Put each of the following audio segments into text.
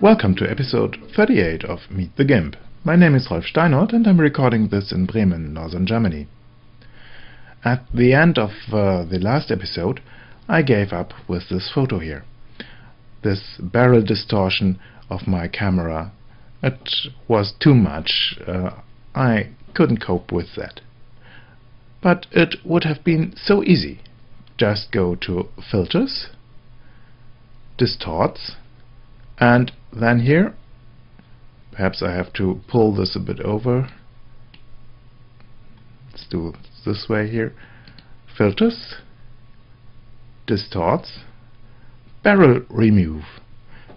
Welcome to episode 38 of Meet the GIMP. My name is Rolf Steinert and I'm recording this in Bremen, northern Germany. At the end of the last episode, I gave up with this photo here. This barrel distortion of my camera. It was too much. I couldn't cope with that. But it would have been so easy. Just go to Filters, Distorts, and then here, perhaps I have to pull this a bit over. Let's do it this way here. Filters, Distorts, Barrel Remove,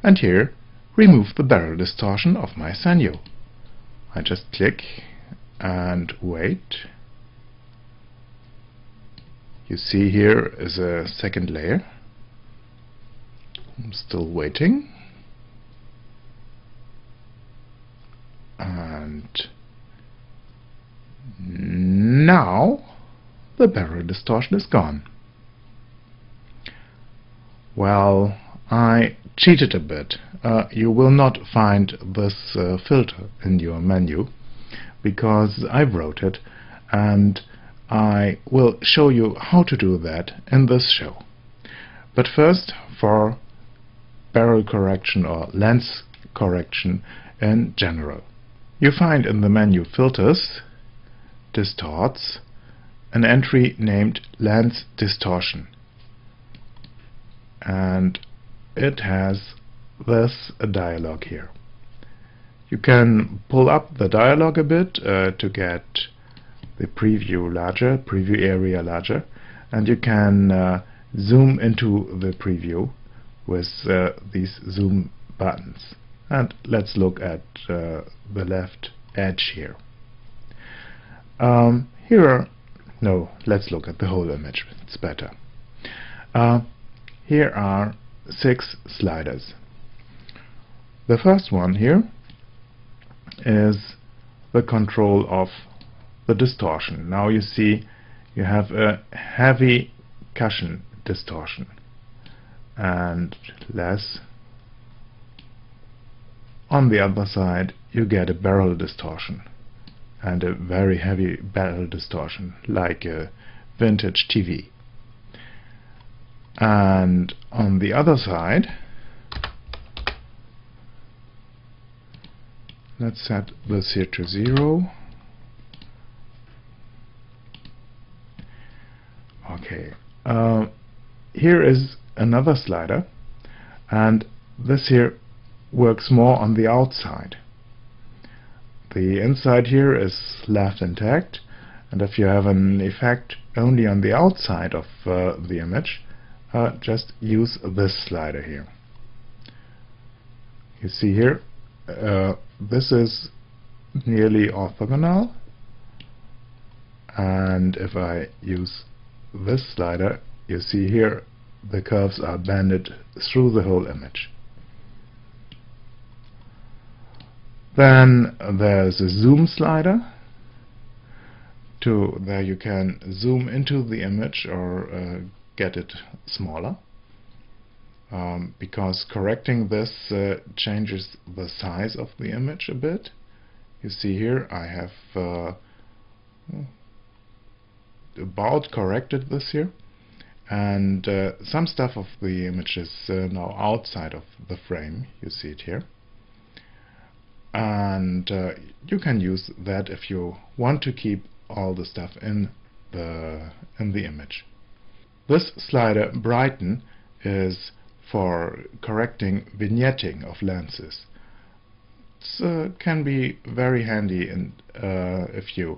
and here remove the barrel distortion of my Sanyo. I just click and wait. You see here is a second layer. I'm still waiting. And now the barrel distortion is gone. Well, I cheated a bit. You will not find this filter in your menu because I wrote it, and I will show you how to do that in this show. But first, for barrel correction or lens correction in general. You find in the menu Filters, Distorts, an entry named Lens Distortion. And it has this dialog here. You can pull up the dialog a bit to get the preview area larger, and you can zoom into the preview with these zoom buttons. And let's look at the left edge here. Let's look at the whole image. It's better. Here are 6 sliders. The first one here is the control of the distortion. Now you see you have a heavy cushion distortion and less. On the other side you get a barrel distortion and a very heavy barrel distortion like a vintage TV. And on the other side, let's set this here to 0. Okay, here is another slider, and this here works more on the outside. The inside here is left intact, and if you have an effect only on the outside of the image, just use this slider here. You see here, this is nearly orthogonal, and if I use this slider, you see here the curves are banded through the whole image. Then there's a zoom slider. There you can zoom into the image or get it smaller, because correcting this changes the size of the image a bit. You see here I have about corrected this here, and some stuff of the image is now outside of the frame. You see it here. And you can use that if you want to keep all the stuff in the image. This slider Brighten is for correcting vignetting of lenses. It can be very handy if you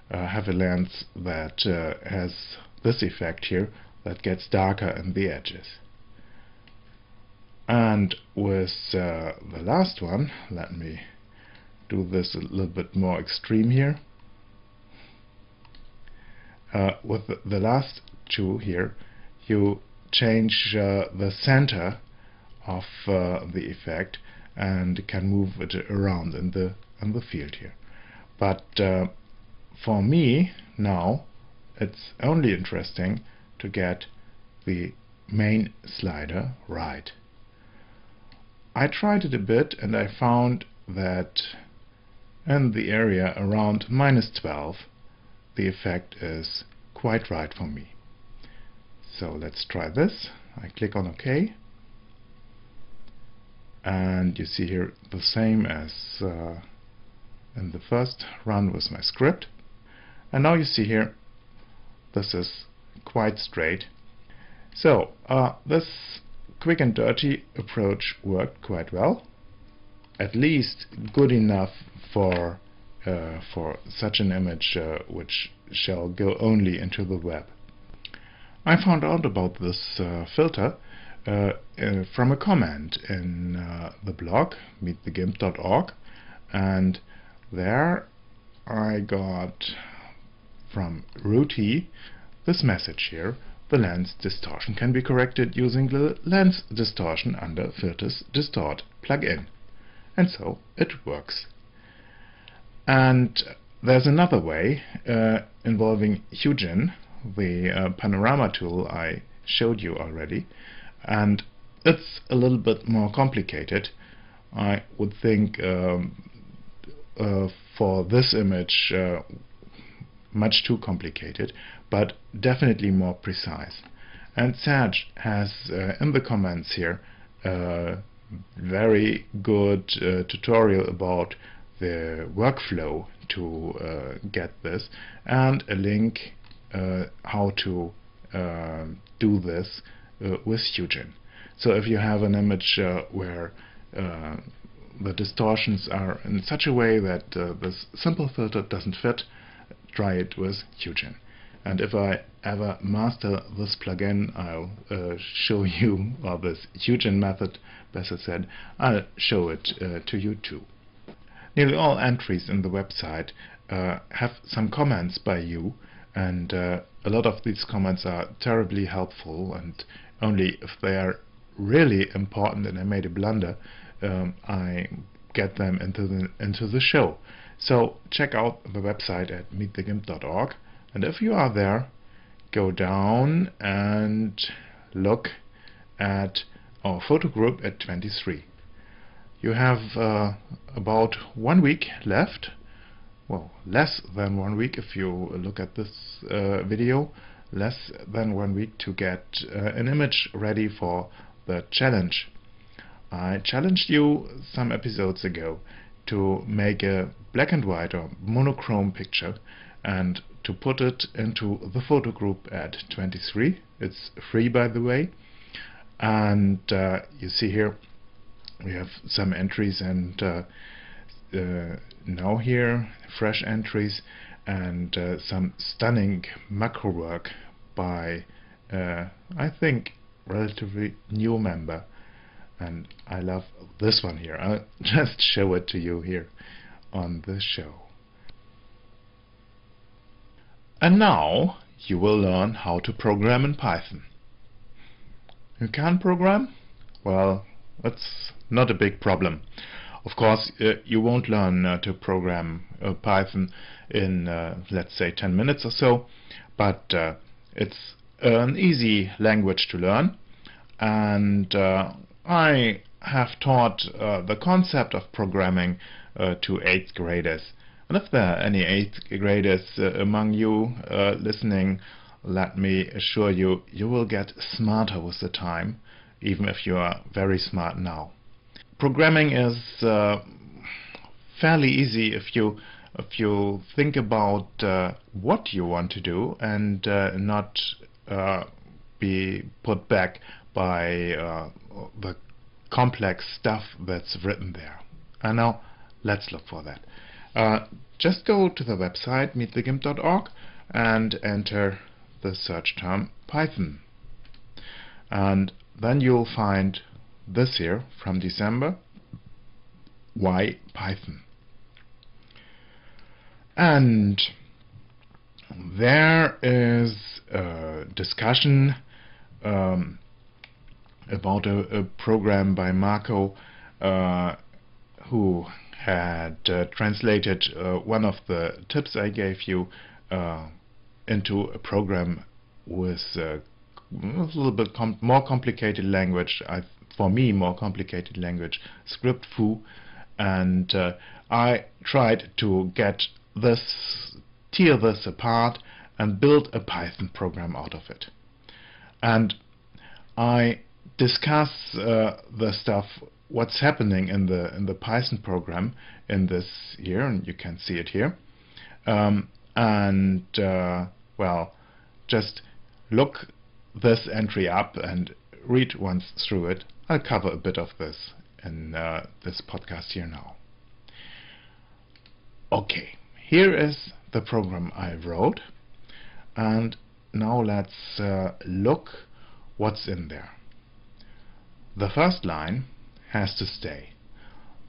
have a lens that has this effect here that gets darker in the edges. And with the last one, let me do this a little bit more extreme here. With the last two here, you change the center of the effect and can move it around in the field here. But for me now, it's only interesting to get the main slider right. I tried it a bit and I found that in the area around -12 the effect is quite right for me. So let's try this. I click on OK, and you see here the same as in the first run with my script. And now you see here this is quite straight. So this quick and dirty approach worked quite well, at least good enough for such an image which shall go only into the web. I found out about this filter from a comment in the blog meetthegimp.org, and there I got from Ruti this message here: the lens distortion can be corrected using the lens distortion under filters distort plugin. And so it works. And there's another way involving Hugin, the panorama tool I showed you already, and it's a little bit more complicated. I would think for this image much too complicated, but definitely more precise. And Serge has in the comments here a very good tutorial about the workflow to get this, and a link how to do this with Hugin. So if you have an image where the distortions are in such a way that this simple filter doesn't fit, try it with Hugin. And if I ever master this plugin, I'll show you, or this Hugin method, better said, I'll show it to you too. Nearly all entries in the website have some comments by you, and a lot of these comments are terribly helpful, and only if they are really important and I made a blunder, I get them into the show. So check out the website at meetthegimp.org, and if you are there, go down and look at our photo group at 23. You have about 1 week left, well, less than 1 week if you look at this video, less than 1 week to get an image ready for the challenge. I challenged you some episodes ago to make a black and white or monochrome picture and to put it into the photo group at 23. It's free, by the way, and you see here we have some entries, and now here fresh entries and some stunning macro work by I think relatively new member, and I love this one here. I'll just show it to you here on the show. And now you will learn how to program in Python. You can program? Well, that's not a big problem. Of course, you won't learn to program Python in, let's say, 10 minutes or so, but it's an easy language to learn, and I have taught the concept of programming to 8th graders. And if there are any 8th graders among you listening, let me assure you, you will get smarter with the time, even if you are very smart now. Programming is fairly easy if you think about what you want to do and not be put back by the complex stuff that's written there. And now let's look for that. Just go to the website meetthegimp.org and enter the search term Python, and then you'll find this here from December. Why Python? And there is a discussion about a program by Marco who had translated one of the tips I gave you into a program with a little bit more complicated language. I for me, more complicated language, script foo, and I tried to tear this apart and build a Python program out of it. And I discuss the stuff, what's happening in the Python program in this here, and you can see it here. Well, just look this entry up and read once through it. I'll cover a bit of this in this podcast here now. Okay, here is the program I wrote, and now let's look what's in there. The first line has to stay.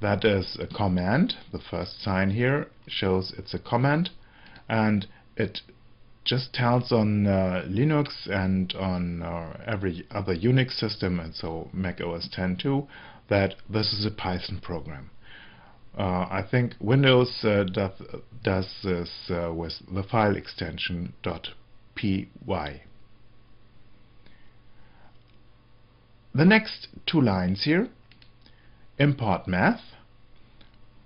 That is a command. The first sign here shows it's a command, and it just tells on Linux and on every other Unix system, and so Mac OS X too, that this is a Python program. I think Windows does this with the file extension .py. The next two lines here, import math,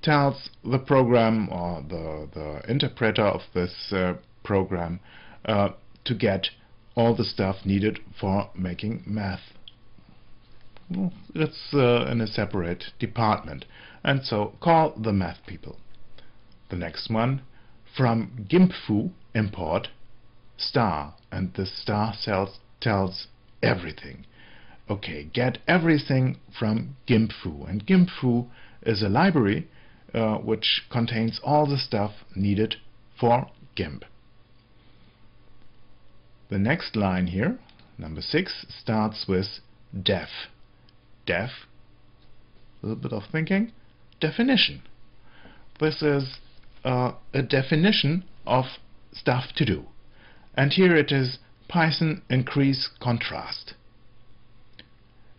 tells the program or the interpreter of this program to get all the stuff needed for making math. It's in a separate department, and so call the math people. The next one, from gimp038 import star, and this star tells everything. Okay, get everything from gimp038, and gimp038 is a library which contains all the stuff needed for GIMP. The next line here, number 6, starts with def. Def, a little bit of thinking, definition. This is a definition of stuff to do. And here it is, Python increase contrast.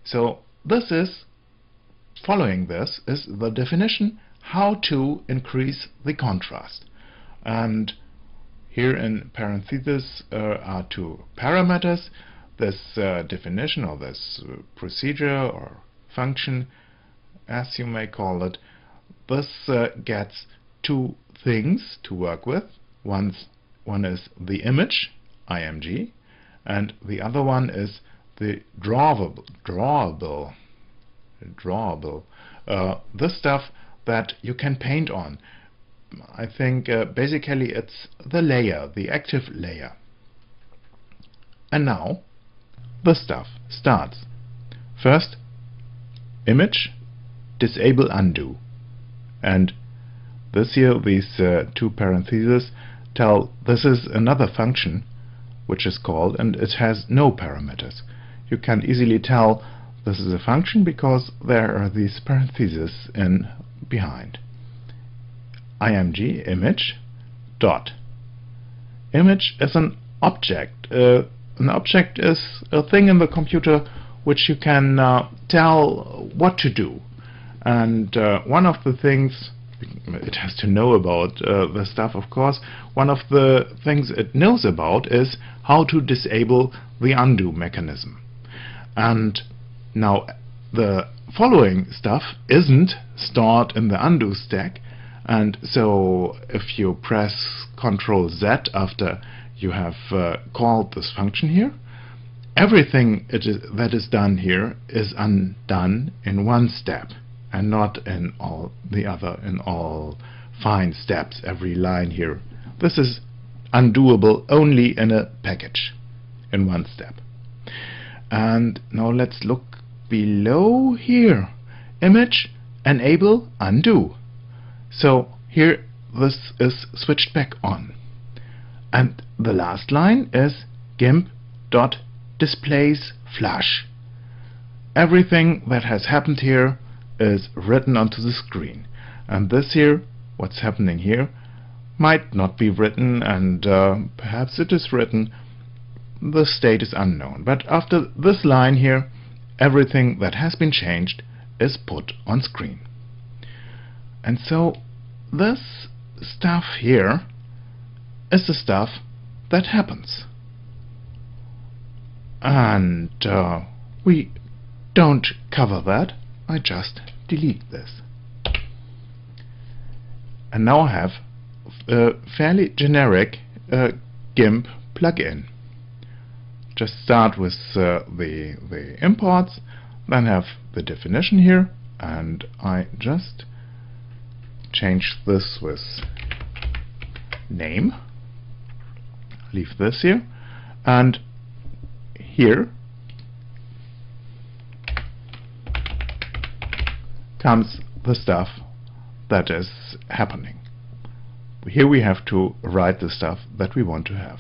So this is, following this is the definition how to increase the contrast. And here in parentheses are two parameters. This definition, or this procedure or function, as you may call it, this gets two things to work with. One is the image, img, and the other one is the drawable, the stuff that you can paint on. I think basically it's the layer, the active layer. And now the stuff starts. First, image, disable undo. And this here, these two parentheses tell this is another function which is called, and it has no parameters. You can easily tell this is a function because there are these parentheses in behind. img image dot. Image is an object. An object is a thing in the computer which you can tell what to do. And one of the things, it has to know about the stuff, of course, one of the things it knows about is how to disable the undo mechanism. And now the following stuff isn't stored in the undo stack, and so if you press Ctrl Z after you have called this function here, everything that is done here is undone in one step, and not in all the other, in all fine steps, every line here. This is undoable only in a package, in one step. And now let's look below here. Image, enable, undo. So here this is switched back on. And the last line is gimp.displays flash. Everything that has happened here is written onto the screen. And this here, what's happening here, might not be written, and perhaps it is written. The state is unknown. But after this line here, everything that has been changed is put on screen. And so this stuff here is the stuff that happens. And we don't cover that, I just delete this. And now I have a fairly generic GIMP plugin. Just start with the imports, then have the definition here, and I just change this with name, leave this here, and here comes the stuff that is happening. Here we have to write the stuff that we want to have.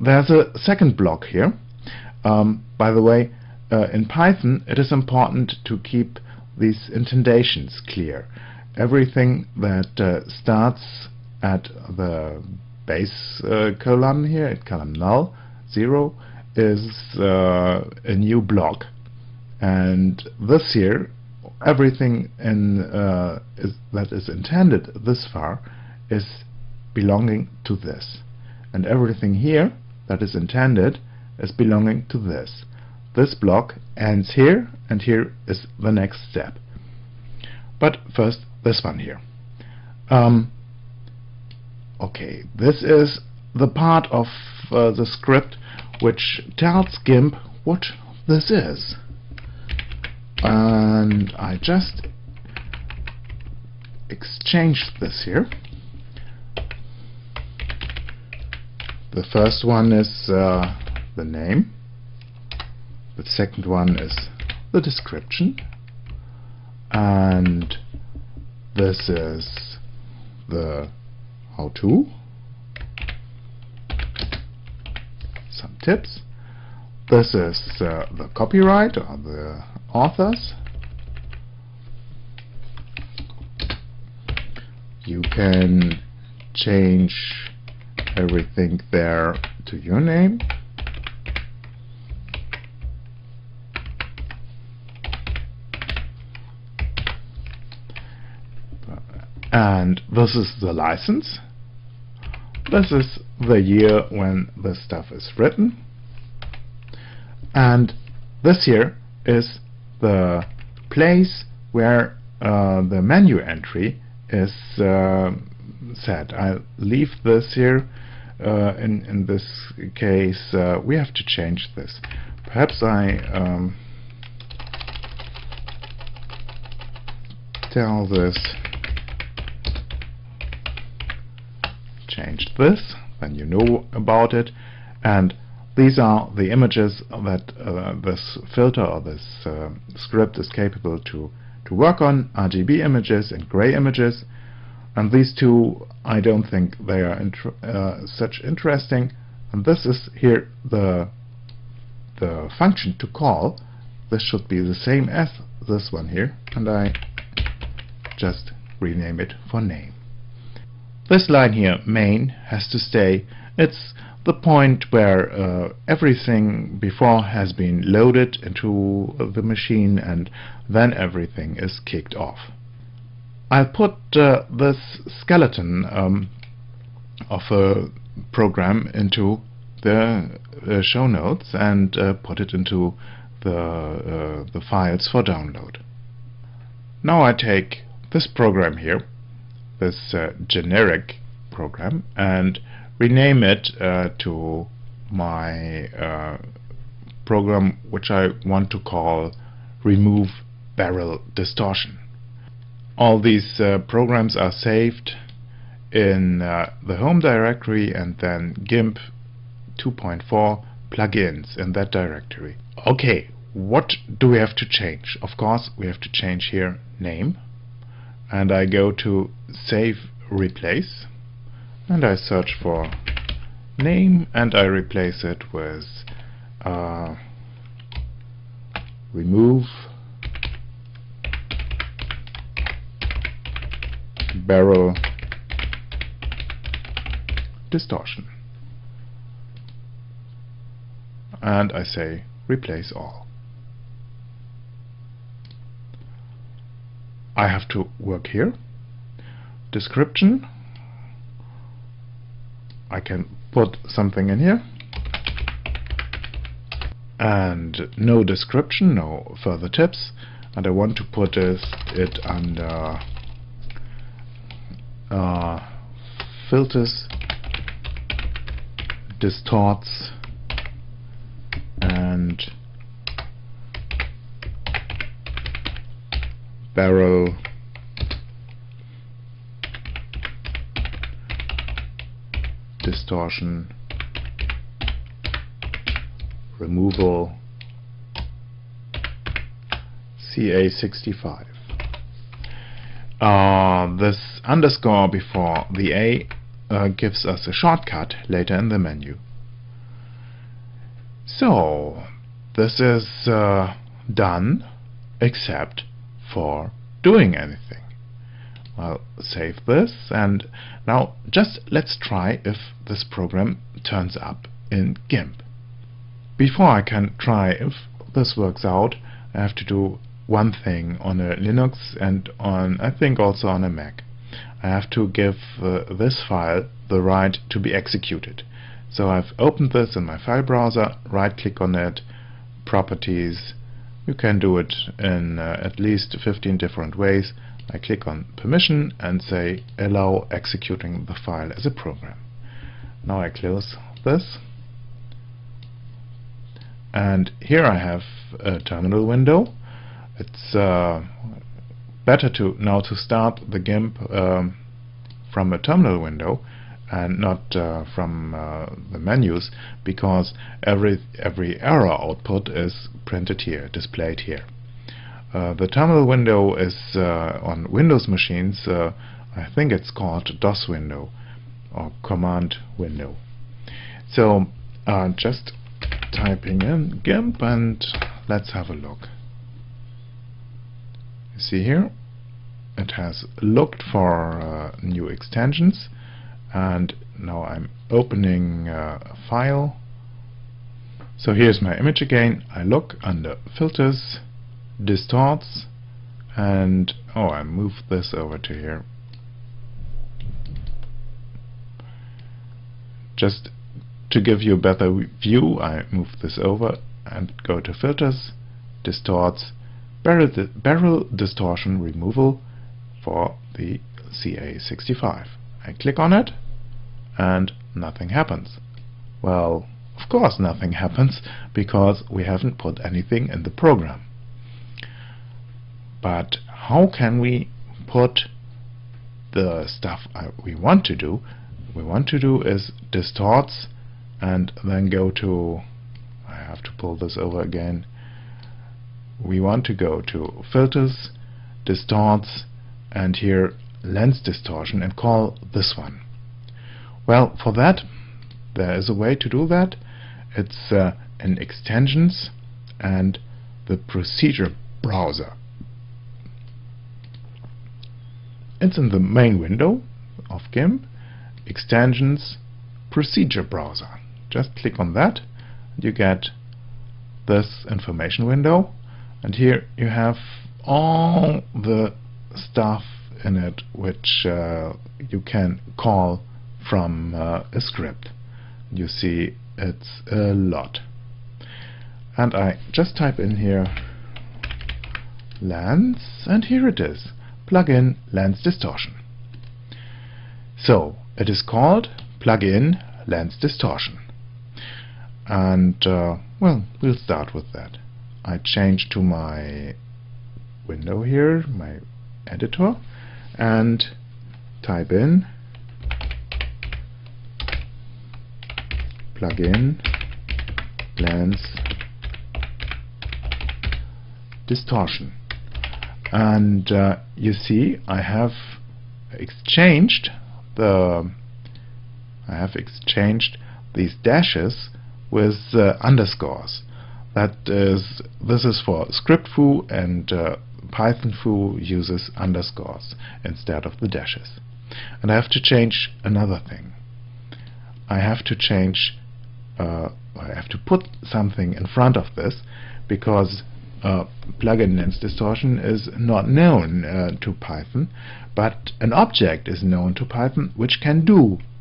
There's a second block here. By the way, in Python it is important to keep these indentations clear. Everything that starts at the base column here, at column null, 0, is a new block. And this here, everything that is intended this far is belonging to this. And everything here that is intended is belonging to this. This block ends here, and here is the next step. But first, this one here. Okay, this is the part of the script which tells GIMP what this is. And I just exchanged this here. The first one is the name. The second one is the description. And this is the how-to. Some tips. This is the copyright, or the authors. You can change everything there to your name. And this is the license. This is the year when the stuff is written. And this here is the place where the menu entry is set. I'll leave this here. In this case, we have to change this. Perhaps I tell this, change this, then you know about it. And these are the images that this filter or this script is capable to work on: RGB images and gray images. And these two, I don't think they are such interesting. And this is here the function to call. This should be the same as this one here, and I just rename it for name. This line here, main, has to stay. It's the point where everything before has been loaded into the machine, and then everything is kicked off. I'll put this skeleton of a program into the show notes and put it into the files for download. Now I take this program here, this generic program, and rename it to my program, which I want to call Remove Barrel Distortion. All these programs are saved in the home directory, and then GIMP 2.4 plugins in that directory. Okay, what do we have to change? Of course, we have to change here name, and I go to Save Replace, and I search for name, and I replace it with remove barrel distortion, and I say replace all. I have to work here. Description, I can put something in here. and no description, no further tips, and I want to put it under filters, distorts, and barrel distortion removal CA65. This underscore before the A gives us a shortcut later in the menu. So this is done except for doing anything. I'll save this, and now just let's try if this program turns up in GIMP. Before I can try if this works out, I have to do one thing on a Linux and on, I think, also on a Mac. I have to give this file the right to be executed. So I've opened this in my file browser, right click on it, properties. You can do it in at least 15 different ways. I click on permission and say allow executing the file as a program. Now I close this, and here I have a terminal window. It's better to start the GIMP from a terminal window and not from the menus, because every error output is printed here, displayed here. The terminal window is on Windows machines, I think it's called DOS window or command window. So just typing in GIMP and let's have a look. You see here it has looked for new extensions, and now I'm opening a file. So here's my image again. I look under filters, distorts, and I move this over to here. Just to give you a better view, I move this over and go to filters, distorts, barrel distortion removal for the CA65. I click on it and nothing happens. Well, of course nothing happens, because we haven't put anything in the program. But how can we put the stuff we want to do? What we want to do is distorts, and then go to, I have to pull this over again, we want to go to filters, distorts, and here lens distortion, and call this one. Well, for that there is a way to do that. It's in extensions and the procedure browser. It's in the main window of GIMP, extensions, procedure browser. Just click on that, you get this information window, and here you have all the stuff in it which you can call from a script. You see it's a lot, and I just type in here lens, and here it is, plugin lens distortion. So it is called plugin lens distortion, and well, we'll start with that. I change to my window here, my editor, and type in plugin lens distortion, and you see I have exchanged these dashes with underscores. This is for script foo, and Python foo uses underscores instead of the dashes. And I have to change another thing. I have to put something in front of this, because plugin lens distortion is not known to Python, but an object is known to Python which can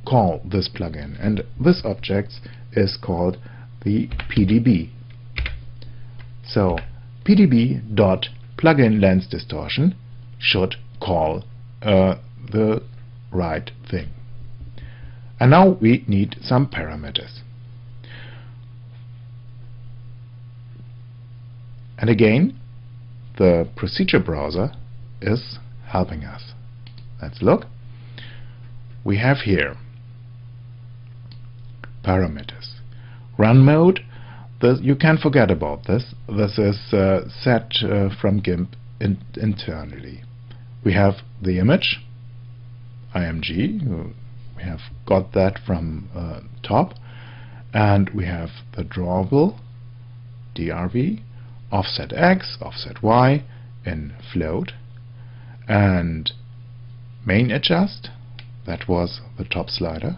call this plugin, and this object is called the PDB. So pdb.plugin lens distortion should call the right thing. And now we need some parameters. And again, the procedure browser is helping us. Let's look. We have here parameters. Run mode, you can forget about this. This is set from GIMP internally. We have the image, img, we have got that from top, and we have the drawable, drv, offset x, offset y in float, and main adjust, that was the top slider,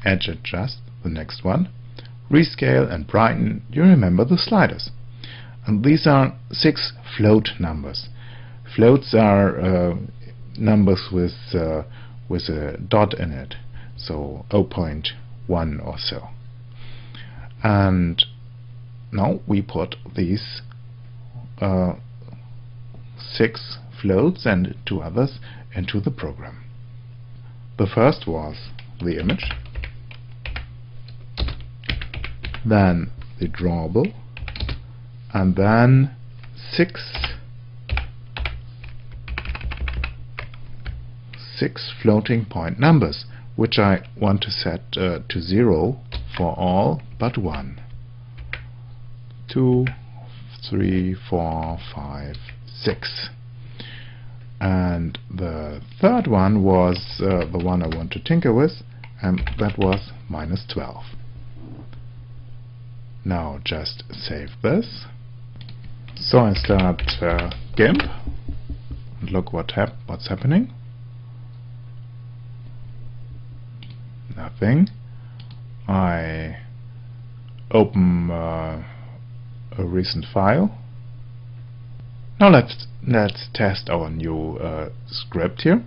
edge adjust, the next one, rescale and brighten, you remember the sliders. And these are 6 float numbers. Floats are numbers with a dot in it, so 0.1 or so. And now we put these 6 floats and 2 others into the program. The first was the image, then the drawable, and then 6 floating point numbers, which I want to set to 0 for all but 1. 2, 3, 4, 5, 6. And the third one was the one I want to tinker with, and that was -12. Now just save this. So I start GIMP and look what's happening. Nothing. I open a recent file. Now let's test our new script here,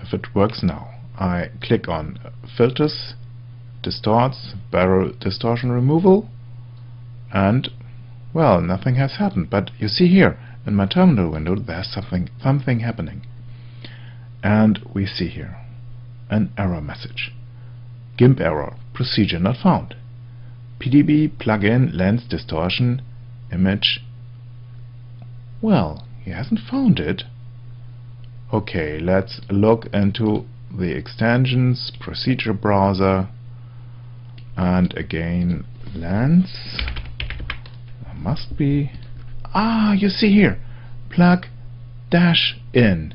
if it works now. I click on Filters, Distorts, Barrel Distortion Removal, and well, nothing has happened. But you see here in my terminal window there's something happening, and we see here an error message. GIMP error, procedure not found. PDB plugin lens distortion image. Well, he hasn't found it. Okay, let's look into the extensions, procedure browser, and again lens. There must be, you see here, plug dash in.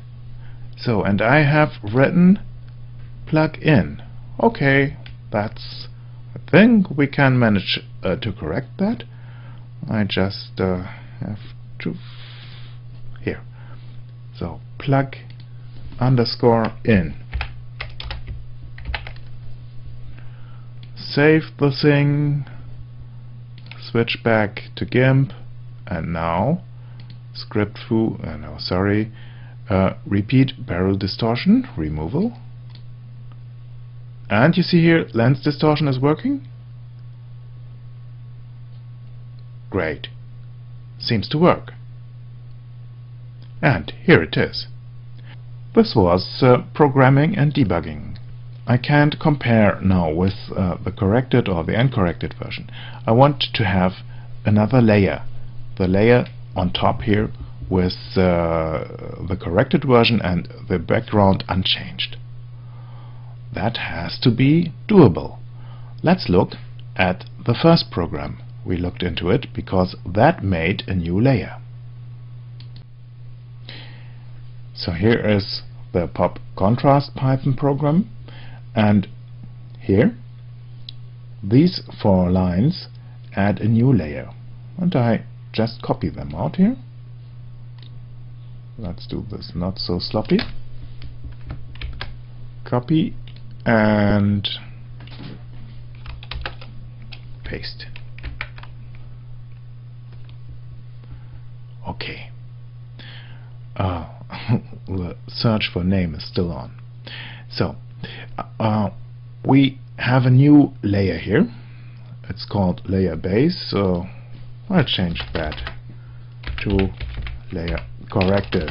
So, and I have written plug in. Okay, that's a thing. We can manage to correct that. I just have to here. So plug underscore in. Save the thing. Switch back to GIMP, and now script foo. No, sorry. Repeat barrel distortion removal. And you see here, lens distortion is working. Great. Seems to work. And here it is. This was programming and debugging. I can't compare now with the corrected or the uncorrected version. I want to have another layer. The layer on top here with the corrected version and the background unchanged. That has to be doable. Let's look at the first program. We looked into it because that made a new layer. So here is the pop contrast Python program, and here these 4 lines add a new layer, and I just copy them out here. Let's do this not so sloppy. Copy and paste. Okay. The search for name is still on. So we have a new layer here. It's called layer base, so I'll change that to layer corrected.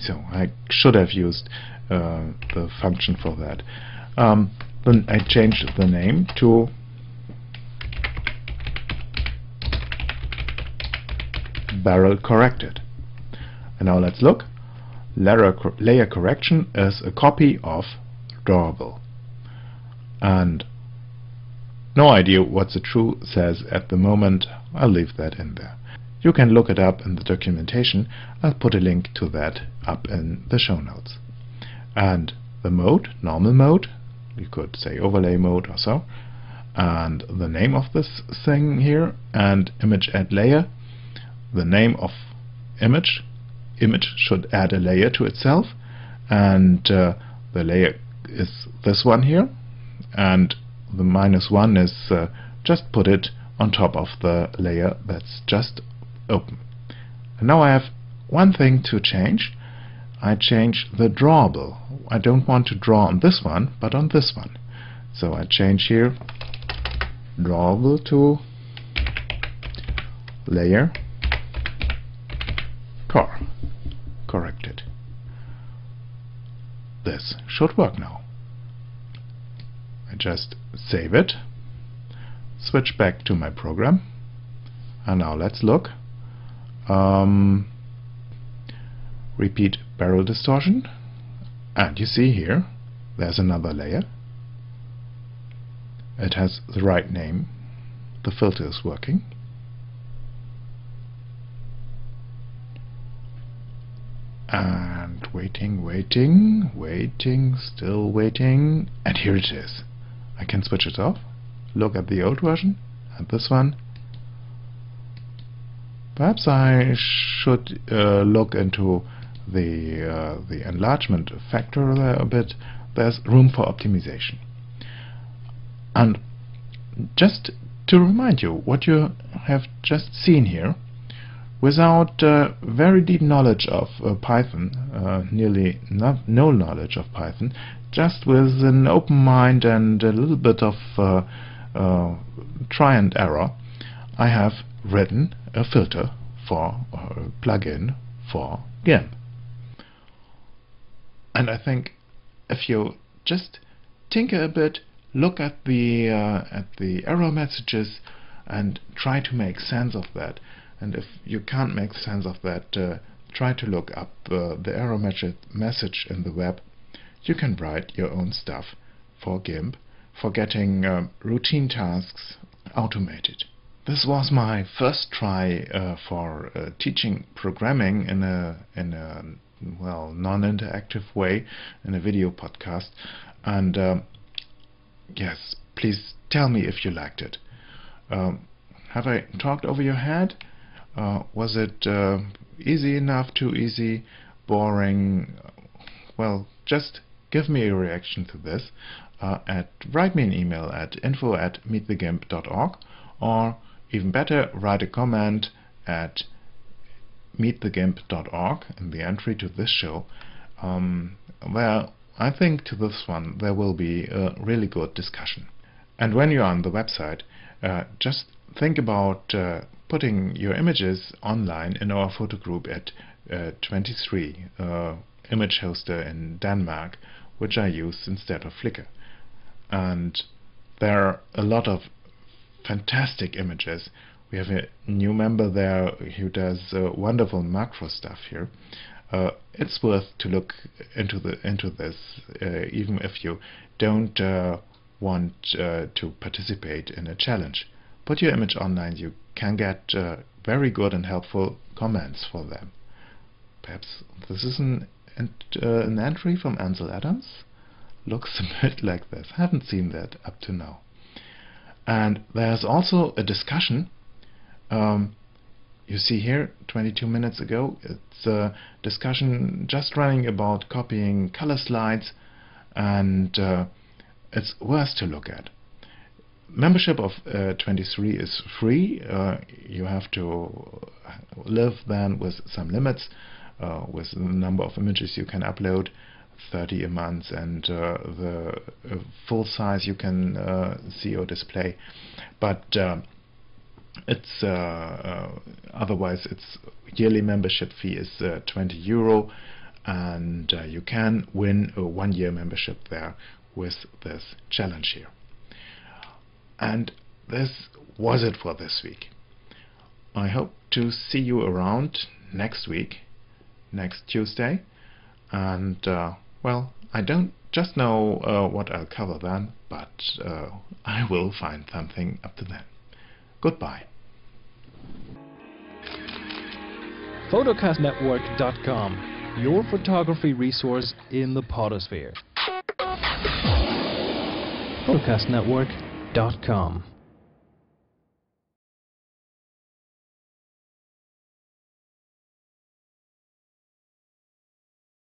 So I should have used the function for that. Then I changed the name to barrel corrected. And now let's look. Layer correction is a copy of drawable. And no idea what the true says at the moment. I'll leave that in there. You can look it up in the documentation. I'll put a link to that up in the show notes. And the mode, normal mode, you could say overlay mode or so, and the name of this thing here, and image add layer, the name of image should add a layer to itself, and the layer is this one here, and the -1 is just put it on top of the layer that's just open. And now I have one thing to change. I change the drawable. I don't want to draw on this one, but on this one. So I change here drawable to layer corrected. This should work now. I just save it, switch back to my program, and now let's look. Repeat barrel distortion, and you see here there's another layer. It has the right name. The filter is working. And waiting, still waiting, and here it is. I can switch it off, look at the old version, and this one. Perhaps I should look into the enlargement factor there a bit. There's room for optimization. And just to remind you what you have just seen here, without very deep knowledge of Python, nearly no knowledge of Python, just with an open mind and a little bit of try and error, I have written a filter for a plugin for GIMP. And I think if you just tinker a bit, look at the error messages and try to make sense of that. And if you can't make sense of that, try to look up the error message in the web. You can write your own stuff for GIMP for getting routine tasks automated. This was my first try for teaching programming in a well, non-interactive way in a video podcast. And yes, please tell me if you liked it. Have I talked over your head? Was it easy enough, too easy, boring? Well, just give me a reaction to this. Write me an email at info@meetthegimp.org, or even better, write a comment at meetthegimp.org in the entry to this show, where I think to this one there will be a really good discussion. And when you're on the website, just think about putting your images online in our photo group at 23, image hoster in Denmark, which I use instead of Flickr. And there are a lot of fantastic images. We have a new member there who does wonderful macro stuff here. It's worth to look into this, even if you don't want to participate in a challenge. Put your image online. You can get very good and helpful comments for them. Perhaps this is an entry from Ansel Adams. Looks a bit like this. I haven't seen that up to now. And there's also a discussion. You see here, 22 minutes ago, it's a discussion just running about copying color slides, and it's worth to look at. Membership of 23 is free. You have to live then with some limits, with the number of images you can upload, 30 a month, and the full size you can see or display. But It's otherwise its yearly membership fee is €20, and you can win a 1-year membership there with this challenge here. And this was it for this week. I hope to see you around next week, next Tuesday, and well, I don't just know what I'll cover then, but I will find something up to then. Goodbye. photocastnetwork.com, your photography resource in the podosphere. photocastnetwork.com